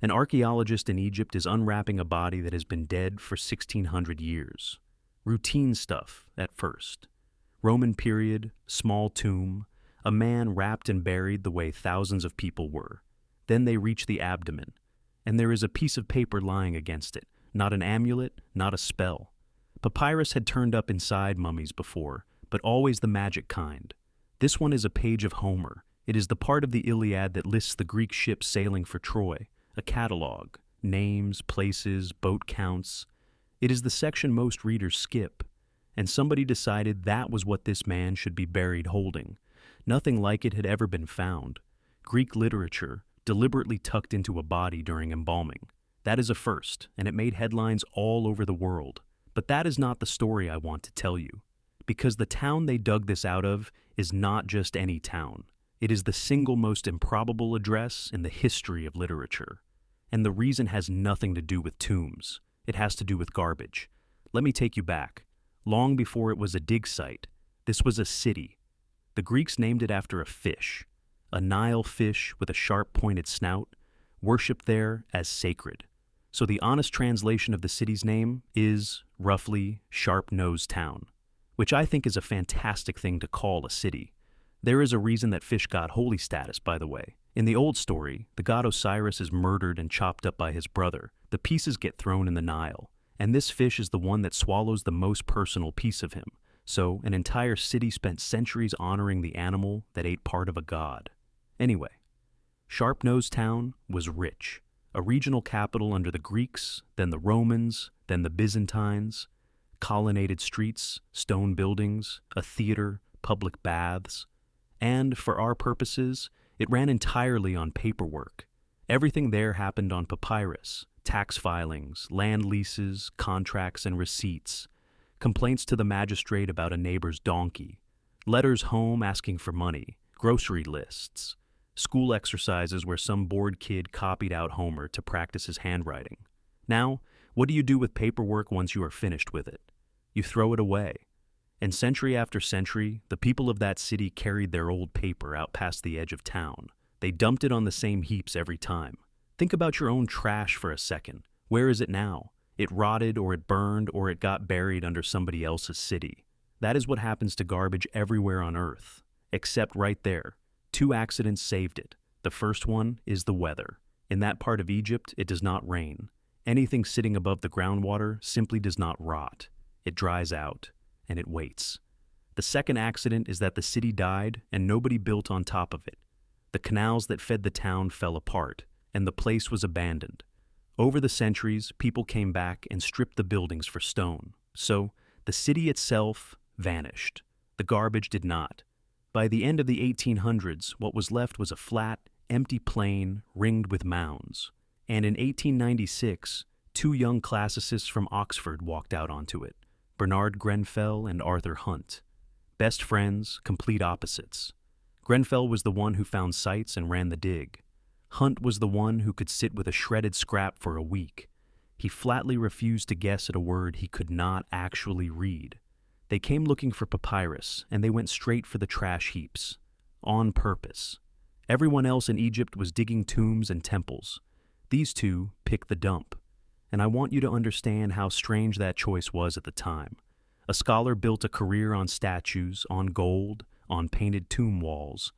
An archaeologist in Egypt is unwrapping a body that has been dead for 1,600 years. Routine stuff at first. Roman period, small tomb, a man wrapped and buried the way thousands of people were. Then they reach the abdomen, and there is a piece of paper lying against it, not an amulet, not a spell. Papyrus had turned up inside mummies before, but always the magic kind. This one is a page of Homer. It is the part of the Iliad that lists the Greek ships sailing for Troy, a catalog, names, places, boat counts. It is the section most readers skip, and somebody decided that was what this man should be buried holding. Nothing like it had ever been found. Greek literature, deliberately tucked into a body during embalming. That is a first, and it made headlines all over the world. But that is not the story I want to tell you, because the town they dug this out of is not just any town. It is the single most improbable address in the history of literature. And the reason has nothing to do with tombs. It has to do with garbage. Let me take you back. Long before it was a dig site, this was a city. The Greeks named it after a fish, a Nile fish with a sharp pointed snout, worshipped there as sacred. So the honest translation of the city's name is, roughly, Sharp-Nosed Town, which I think is a fantastic thing to call a city. There is a reason that fish got holy status, by the way. In the old story, the god Osiris is murdered and chopped up by his brother. The pieces get thrown in the Nile, and this fish is the one that swallows the most personal piece of him. So an entire city spent centuries honoring the animal that ate part of a god. Anyway, Sharp-Nosed Town was rich. A regional capital under the Greeks, then the Romans, then the Byzantines. Colonnaded streets, stone buildings, a theater, public baths. And, for our purposes, it ran entirely on paperwork. Everything there happened on papyrus, tax filings, land leases, contracts, and receipts, complaints to the magistrate about a neighbor's donkey, letters home asking for money, grocery lists, school exercises where some bored kid copied out Homer to practice his handwriting. Now, what do you do with paperwork once you are finished with it? You throw it away. And century after century, the people of that city carried their old paper out past the edge of town. They dumped it on the same heaps every time. Think about your own trash for a second. Where is it now? It rotted, or it burned, or it got buried under somebody else's city. That is what happens to garbage everywhere on Earth. Except right there. 2 accidents saved it. The first one is the weather. In that part of Egypt, it does not rain. Anything sitting above the groundwater simply does not rot. It dries out. And it waits. The second accident is that the city died and nobody built on top of it. The canals that fed the town fell apart, and the place was abandoned. Over the centuries, people came back and stripped the buildings for stone. So, the city itself vanished. The garbage did not. By the end of the 1800s, what was left was a flat, empty plain ringed with mounds. And in 1896, 2 young classicists from Oxford walked out onto it. Bernard Grenfell and Arthur Hunt. Best friends, complete opposites. Grenfell was the one who found sites and ran the dig. Hunt was the one who could sit with a shredded scrap for a week. He flatly refused to guess at a word he could not actually read. They came looking for papyrus, and they went straight for the trash heaps. On purpose. Everyone else in Egypt was digging tombs and temples. These 2 picked the dump. And I want you to understand how strange that choice was at the time. A scholar built a career on statues, on gold, on painted tomb walls.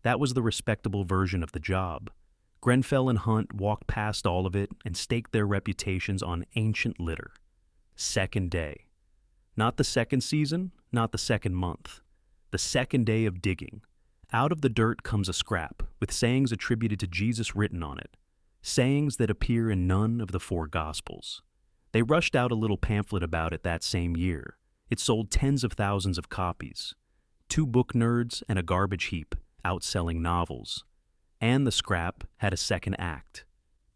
That was the respectable version of the job. Grenfell and Hunt walked past all of it and staked their reputations on ancient litter. Second day. Not the second season, not the second month. The second day of digging. Out of the dirt comes a scrap, with sayings attributed to Jesus written on it. Sayings that appear in none of the 4 Gospels. They rushed out a little pamphlet about it that same year. It sold tens of thousands of copies. 2 book nerds and a garbage heap outselling novels. And the scrap had a second act.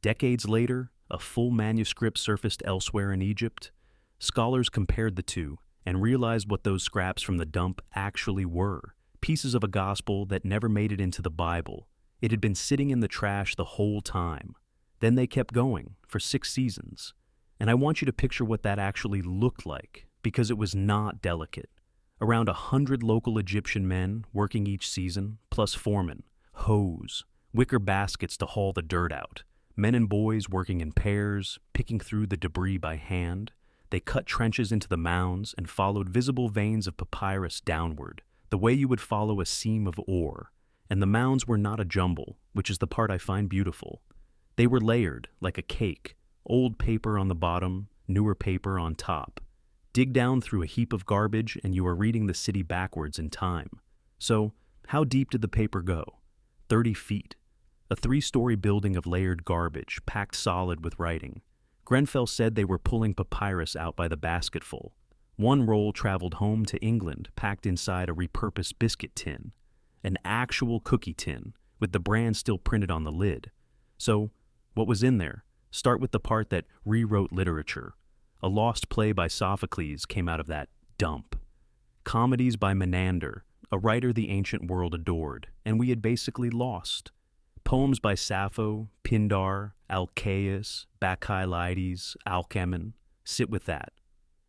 Decades later, a full manuscript surfaced elsewhere in Egypt. Scholars compared the 2 and realized what those scraps from the dump actually were. Pieces of a gospel that never made it into the Bible. It had been sitting in the trash the whole time. Then they kept going for 6 seasons. And I want you to picture what that actually looked like, because it was not delicate. Around 100 local Egyptian men working each season, plus foremen, hoes, wicker baskets to haul the dirt out, Men and boys working in pairs, picking through the debris by hand. They cut trenches into the mounds and followed visible veins of papyrus downward, the way you would follow a seam of ore. And the mounds were not a jumble, which is the part I find beautiful. They were layered, like a cake, old paper on the bottom, newer paper on top. Dig down through a heap of garbage and you are reading the city backwards in time. So, how deep did the paper go? 30 feet. A 3-story building of layered garbage, packed solid with writing. Grenfell said they were pulling papyrus out by the basketful. One roll traveled home to England, packed inside a repurposed biscuit tin. An actual cookie tin, with the brand still printed on the lid. So, what was in there? Start with the part that rewrote literature. A lost play by Sophocles came out of that dump. Comedies by Menander, a writer the ancient world adored, and we had basically lost. Poems by Sappho, Pindar, Alcaeus, Bacchylides, Alcmaeon. Sit with that.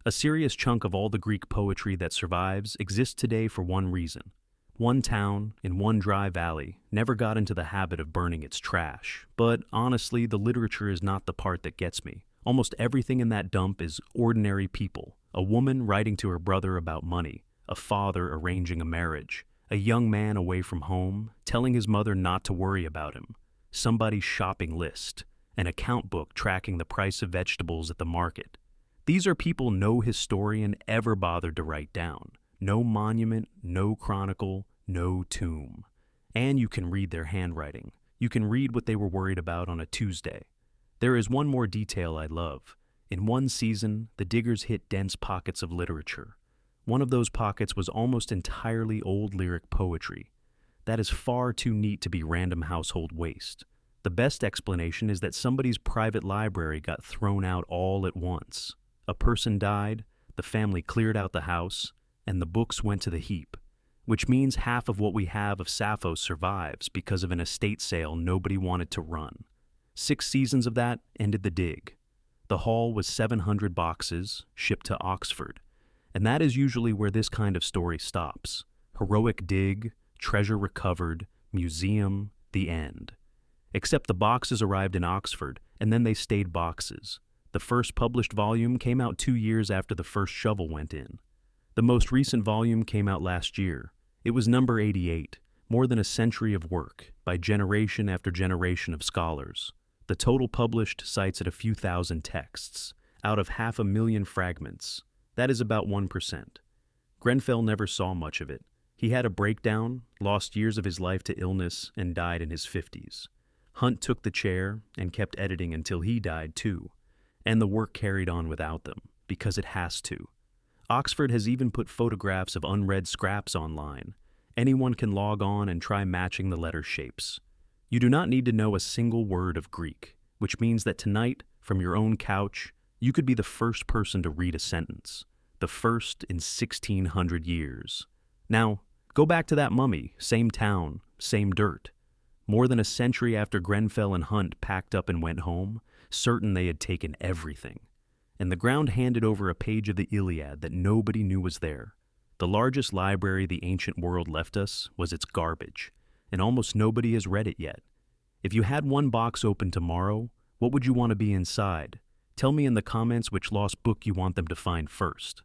A serious chunk of all the Greek poetry that survives exists today for one reason. One town, in one dry valley, never got into the habit of burning its trash. But honestly, the literature is not the part that gets me. Almost everything in that dump is ordinary people. A woman writing to her brother about money, a father arranging a marriage, a young man away from home, telling his mother not to worry about him, somebody's shopping list, an account book tracking the price of vegetables at the market. These are people no historian ever bothered to write down. No monument, no chronicle, no tomb. And you can read their handwriting. You can read what they were worried about on a Tuesday. There is one more detail I love. In one season, the diggers hit dense pockets of literature. One of those pockets was almost entirely old lyric poetry. That is far too neat to be random household waste. The best explanation is that somebody's private library got thrown out all at once. A person died, the family cleared out the house, and the books went to the heap, which means half of what we have of Sappho survives because of an estate sale nobody wanted to run. 6 seasons of that ended the dig. The haul was 700 boxes shipped to Oxford, and that is usually where this kind of story stops. Heroic dig, treasure recovered, museum, the end. Except the boxes arrived in Oxford, and then they stayed boxes. The first published volume came out 2 years after the first shovel went in. The most recent volume came out last year. It was number 88, more than a century of work, by generation after generation of scholars. The total published cites at a few thousand texts, out of 500,000 fragments. That is about 1%. Grenfell never saw much of it. He had a breakdown, lost years of his life to illness, and died in his 50s. Hunt took the chair and kept editing until he died too. And the work carried on without them, because it has to. Oxford has even put photographs of unread scraps online. Anyone can log on and try matching the letter shapes. You do not need to know a single word of Greek, which means that tonight, from your own couch, you could be the first person to read a sentence. The first in 1,600 years. Now, go back to that mummy, same town, same dirt. More than a century after Grenfell and Hunt packed up and went home, certain they had taken everything. And the ground handed over a page of the Iliad that nobody knew was there. The largest library the ancient world left us was its garbage, and almost nobody has read it yet. If you had one box open tomorrow, what would you want to be inside? Tell me in the comments which lost book you want them to find first.